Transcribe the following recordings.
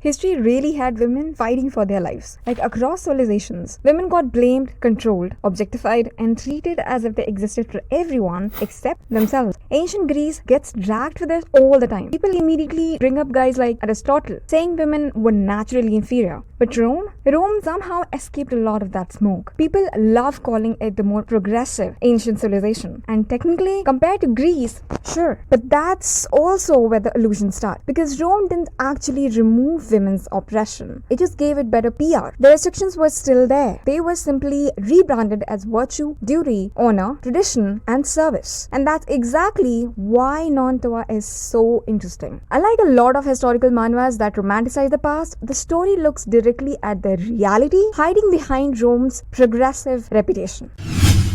history really had women fighting for their lives. Like across civilizations, women got blamed, controlled, objectified, and treated as if they existed for everyone except themselves. Ancient Greece gets dragged for this all the time. People immediately bring up guys like Aristotle, saying women were naturally inferior. But Rome somehow escaped a lot of that smoke. People love calling it the more progressive ancient civilization. And technically, compared to Greece, sure. But that's also where the illusions start. Because Rome didn't actually remove women's oppression. It just gave it better PR. The restrictions were still there. They were simply rebranded as virtue, duty, honor, tradition, and service. And that's exactly why manhwa is so interesting. Unlike a lot of historical manhwas that romanticize the past, the story looks directly at the reality hiding behind Rome's progressive reputation.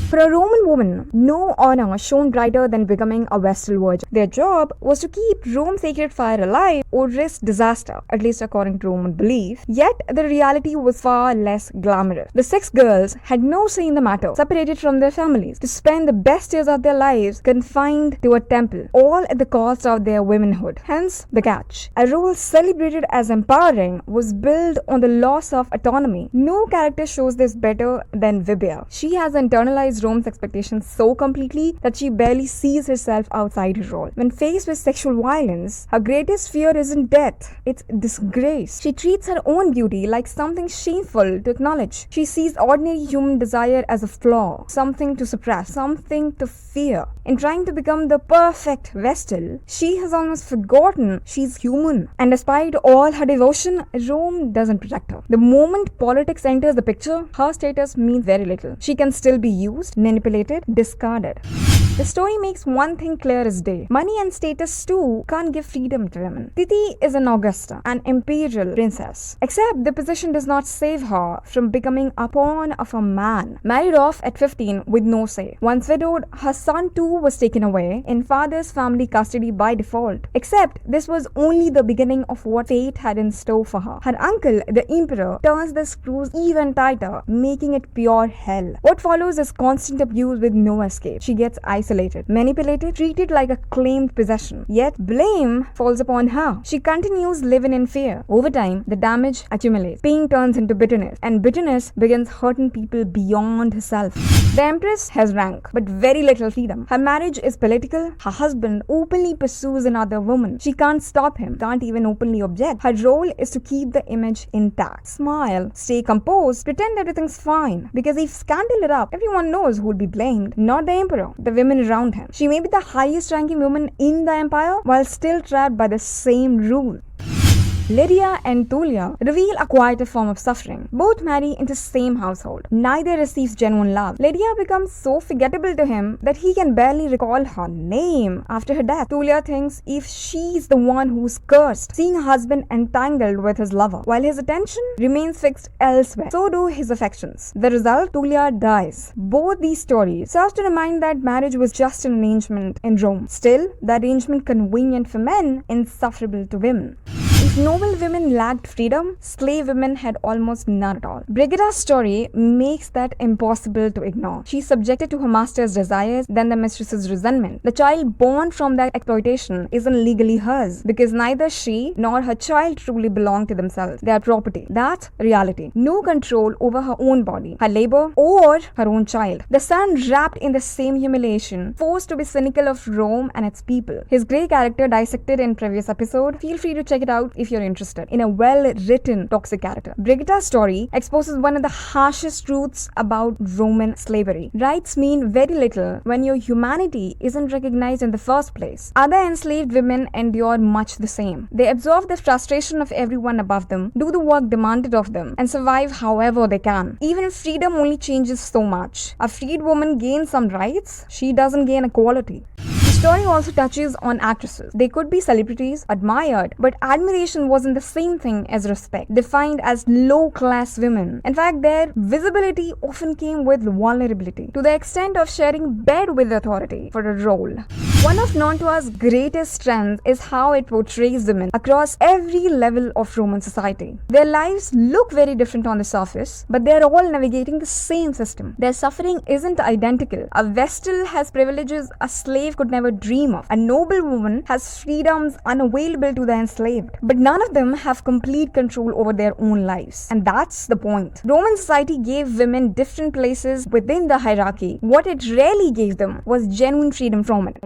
For a Roman woman, no honor shone brighter than becoming a Vestal Virgin. Their job was to keep Rome's sacred fire alive or risk disaster, at least according to Roman belief. Yet, the reality was far less glamorous. The 6 girls had no say in the matter, separated from their families, to spend the best years of their lives confined to a temple, all at the cost of their womanhood. Hence, the catch. A role celebrated as empowering was built on the loss of autonomy. No character shows this better than Vibia. She has internalized Rome's expectations so completely that she barely sees herself outside her role. When faced with sexual violence, her greatest fear isn't death, it's disgrace. She treats her own beauty like something shameful to acknowledge. She sees ordinary human desire as a flaw, something to suppress, something to fear. In trying to become the perfect Vestal, she has almost forgotten she's human. And despite all her devotion, Rome doesn't protect her. The moment politics enters the picture, her status means very little. She can still be used, manipulated, discarded. The story makes one thing clear as day. Money and status too can't give freedom to women. Titi is an Augusta, an imperial princess. Except the position does not save her from becoming a pawn of a man. Married off at 15 with no say. Once widowed, her son too was taken away in father's family custody by default. Except this was only the beginning of what fate had in store for her. Her uncle, the emperor, turns the screws even tighter, making it pure hell. What follows is constant abuse with no escape. She gets isolated, manipulated, treated like a claimed possession. Yet blame falls upon her. She continues living in fear. Over time, the damage accumulates. Pain turns into bitterness, and bitterness begins hurting people beyond herself. The empress has rank, but very little freedom. Her marriage is political. Her husband openly pursues another woman. She can't stop him, can't even openly object. Her role is to keep the image intact. Smile, stay composed, pretend everything's fine. Because if scandal it up, everyone knows who will be blamed, not the emperor, the women around him. She may be the highest ranking woman in the empire while still trapped by the same rule. Lydia and Tulia reveal a quieter form of suffering. Both marry into the same household. Neither receives genuine love. Lydia becomes so forgettable to him that he can barely recall her name after her death. Tulia thinks if she's the one who's cursed, seeing her husband entangled with his lover, while his attention remains fixed elsewhere. So do his affections. The result, Tulia dies. Both these stories serve to remind that marriage was just an arrangement in Rome. Still, the arrangement convenient for men, insufferable to women. If noble women lacked freedom, slave women had almost none at all. Brigida's story makes that impossible to ignore. She's subjected to her master's desires, then the mistress's resentment. The child born from that exploitation isn't legally hers, because neither she nor her child truly belong to themselves. They are property. That's reality. No control over her own body, her labor, or her own child. The son wrapped in the same humiliation, forced to be cynical of Rome and its people. His grey character dissected in previous episode. Feel free to check it out if you're interested in a well-written toxic character. Brigida's story exposes one of the harshest truths about Roman slavery. Rights mean very little when your humanity isn't recognized in the first place. Other enslaved women endure much the same. They absorb the frustration of everyone above them, do the work demanded of them, and survive however they can. Even if freedom only changes so much. A freed woman gains some rights, she doesn't gain equality. The story also touches on actresses. They could be celebrities, admired, but admiration wasn't the same thing as respect, defined as low-class women. In fact, their visibility often came with vulnerability, to the extent of sharing bed with authority for a role. One of manhwa's greatest strengths is how it portrays women across every level of Roman society. Their lives look very different on the surface, but they're all navigating the same system. Their suffering isn't identical. A Vestal has privileges a slave could never ever dream of. A noble woman has freedoms unavailable to the enslaved, but none of them have complete control over their own lives. And that's the point. Roman society gave women different places within the hierarchy. What it really gave them was genuine freedom from it.